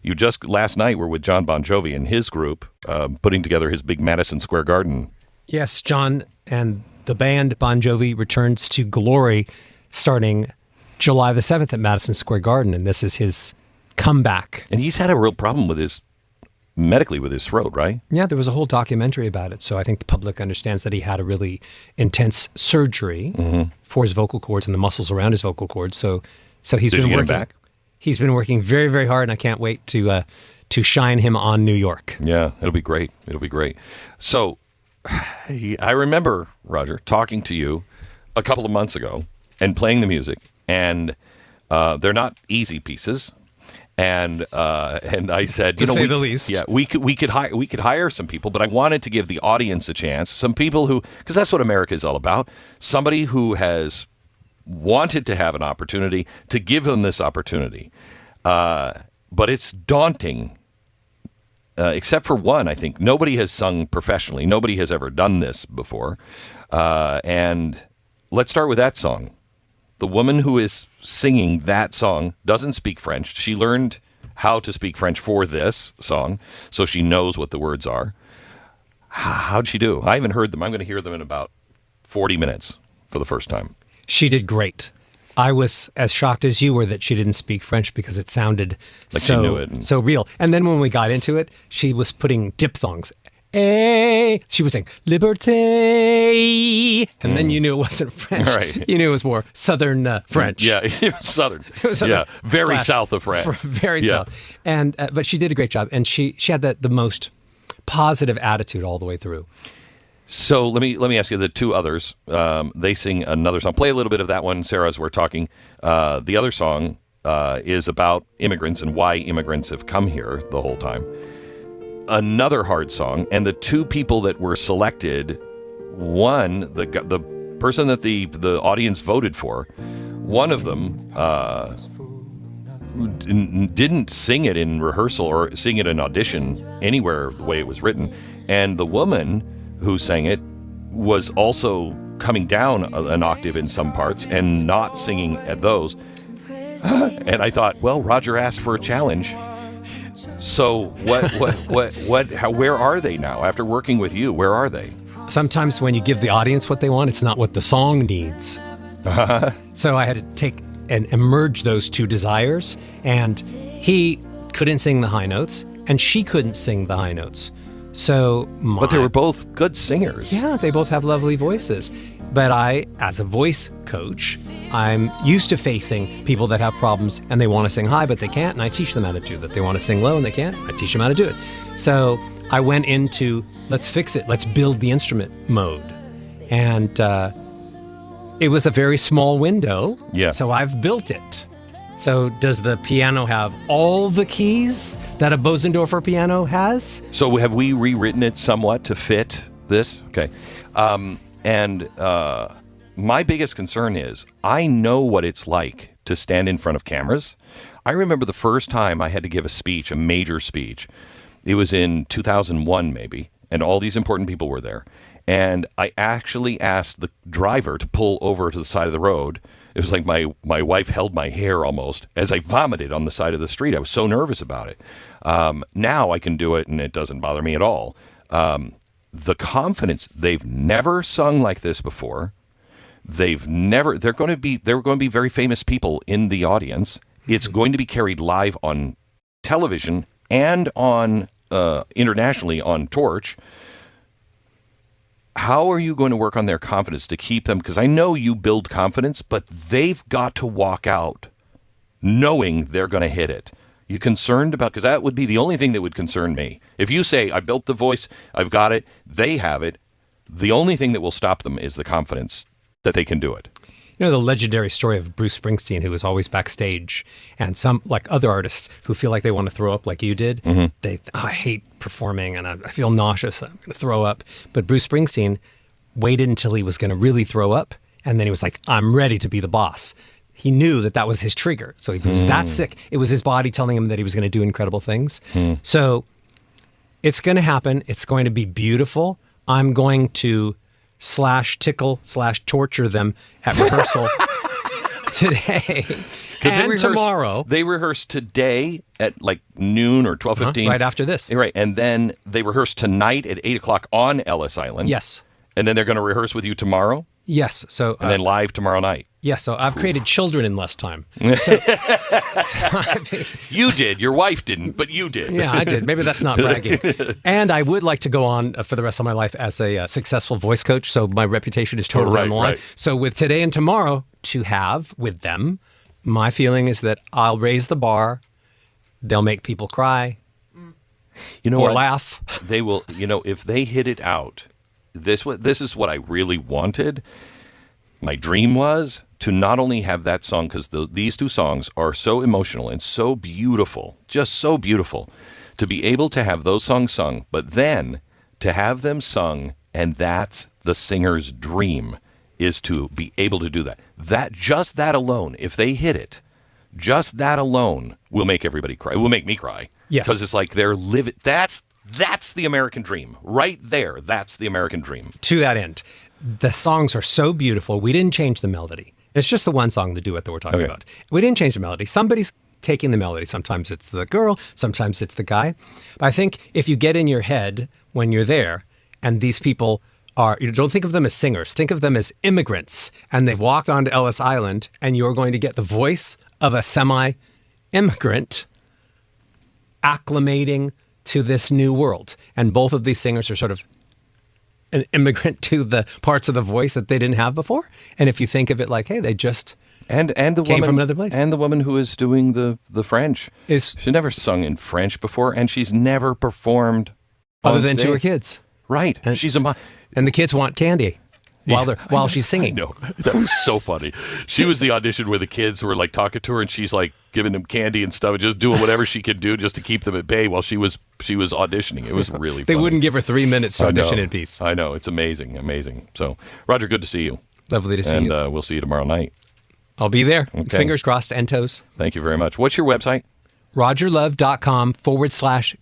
You just last night were with John Bon Jovi and his group putting together his big Madison Square Garden. Yes, John and the band Bon Jovi returns to glory starting July the 7th at Madison Square Garden, and this is his comeback. And he's had a real problem medically with his throat, right? Yeah, there was a whole documentary about it, so I think the public understands that he had a really intense surgery for his vocal cords and the muscles around his vocal cords. So he's Did been you get working. him back? He's been working very, very hard, and I can't wait to shine him on New York. Yeah, it'll be great. It'll be great. So I remember, Roger, talking to you a couple of months ago and playing the music, and they're not easy pieces. And I said, to say the least, yeah, we could hire some people, but I wanted to give the audience a chance. Some people who, because that's what America is all about. Somebody who has wanted to have an opportunity, to give them this opportunity, but it's daunting. Except for one, I think nobody has sung professionally. Nobody has ever done this before. And let's start with that song. The woman who is singing that song doesn't speak French. She learned how to speak French for this song, so she knows what the words are. How'd she do? I haven't heard them. I'm going to hear them in about 40 minutes for the first time. She did great. I was as shocked as you were that she didn't speak French because it sounded like she knew it. So real. And then when we got into it, she was putting diphthongs. She was saying, liberté. And then you knew it wasn't French. Right. You knew it was more Southern French. Yeah, it was Southern. It was Southern. Yeah, very south of France. Very south. And but she did a great job. And she had the most positive attitude all the way through. So let me ask you, the two others, they sing another song. Play a little bit of that one, Sarah, as we're talking. The other song is about immigrants and why immigrants have come here the whole time. Another hard song, and the two people that were selected, one, the person that the audience voted for, one of them didn't sing it in rehearsal or sing it in audition anywhere the way it was written, and the woman who sang it was also coming down an octave in some parts and not singing at those. And I thought, well, Roger asked for a challenge. So where are they now? After working with you, where are they? Sometimes when you give the audience what they want, it's not what the song needs. So I had to take and merge those two desires. And he couldn't sing the high notes, and she couldn't sing the high notes. But they were both good singers. Yeah, they both have lovely voices. But I, as a voice coach, I'm used to facing people that have problems and they want to sing high, but they can't, and I teach them how to do that. They want to sing low and they can't, I teach them how to do it. So I went into, let's fix it, let's build the instrument mode. And it was a very small window, so I've built it. So does the piano have all the keys that a Bosendorfer piano has? So have we rewritten it somewhat to fit this? Okay. And my biggest concern is I know what it's like to stand in front of cameras. I remember the first time I had to give a speech, a major speech. It was in 2001 maybe, and all these important people were there. And I actually asked the driver to pull over to the side of the road. It was like my wife held my hair almost as I vomited on the side of the street. I was so nervous about it. Now I can do it and it doesn't bother me at all. The confidence, they've never sung like this before. They're going to be very famous people in the audience. It's going to be carried live on television and on internationally on Torch. How are you going to work on their confidence to keep them? Because I know you build confidence, but they've got to walk out knowing they're going to hit it. You concerned about, because that would be the only thing that would concern me. If you say, I built the voice, I've got it, they have it, the only thing that will stop them is the confidence that they can do it. You know the legendary story of Bruce Springsteen, who was always backstage, and some, like other artists who feel like they want to throw up like you did, I hate performing and I feel nauseous, I'm going to throw up. But Bruce Springsteen waited until he was going to really throw up, and then he was like, I'm ready to be the boss. He knew that was his trigger. So if he was that sick, it was his body telling him that he was going to do incredible things. So it's going to happen. It's going to be beautiful. I'm going to /tickle/torture them at rehearsal today Because and tomorrow. They rehearse today at like noon or 12:15. Right after this. Right. And then they rehearse tonight at 8 o'clock on Ellis Island. Yes. And then they're going to rehearse with you tomorrow? Yes. So And then live tomorrow night. yes. So I've created children in less time. So You did. Your wife didn't, but you did. yeah, I did. Maybe that's not bragging. And I would like to go on for the rest of my life as a successful voice coach. So my reputation is totally on the line. Right. So with today and tomorrow to have with them, my feeling is that I'll raise the bar. They'll make people cry You know or what? laugh. They will, if they hit it out, this is what I really wanted. My dream was to not only have that song, because these two songs are so emotional and so beautiful, just so beautiful, to be able to have those songs sung, but then to have them sung, and that's the singer's dream, is to be able to do that. Just that alone, if they hit it, just that alone will make everybody cry. It will make me cry. Yes. Because it's like they're living. That's the American dream. Right there, that's the American dream. To that end, the songs are so beautiful. We didn't change the melody. It's just the one song, the duet that we're talking about. We didn't change the melody. Somebody's taking the melody. Sometimes it's the girl, sometimes it's the guy. But I think if you get in your head when you're there, and these people you don't think of them as singers, think of them as immigrants, and they've walked onto Ellis Island, and you're going to get the voice of a semi-immigrant acclimating to this new world. And both of these singers are sort of an immigrant to the parts of the voice that they didn't have before. And if you think of it like, hey, they just and the came woman from another place. and the woman who is doing the French Is she's never sung in French before, and she's never performed other on than to stage. her kids. Right. And- She's a And the kids want candy while she's singing. No, that was so funny. She was the audition where the kids were like talking to her, and she's like giving them candy and stuff, and just doing whatever she could do just to keep them at bay while she was auditioning. It was really They funny. wouldn't give her 3 minutes to I know. audition in peace. I know. It's amazing. So, Roger, good to see you. Lovely to see And you. we'll see you tomorrow night. I'll be there. Okay. Fingers crossed and toes. Thank you very much. What's your website? RogerLove.com/Glenn.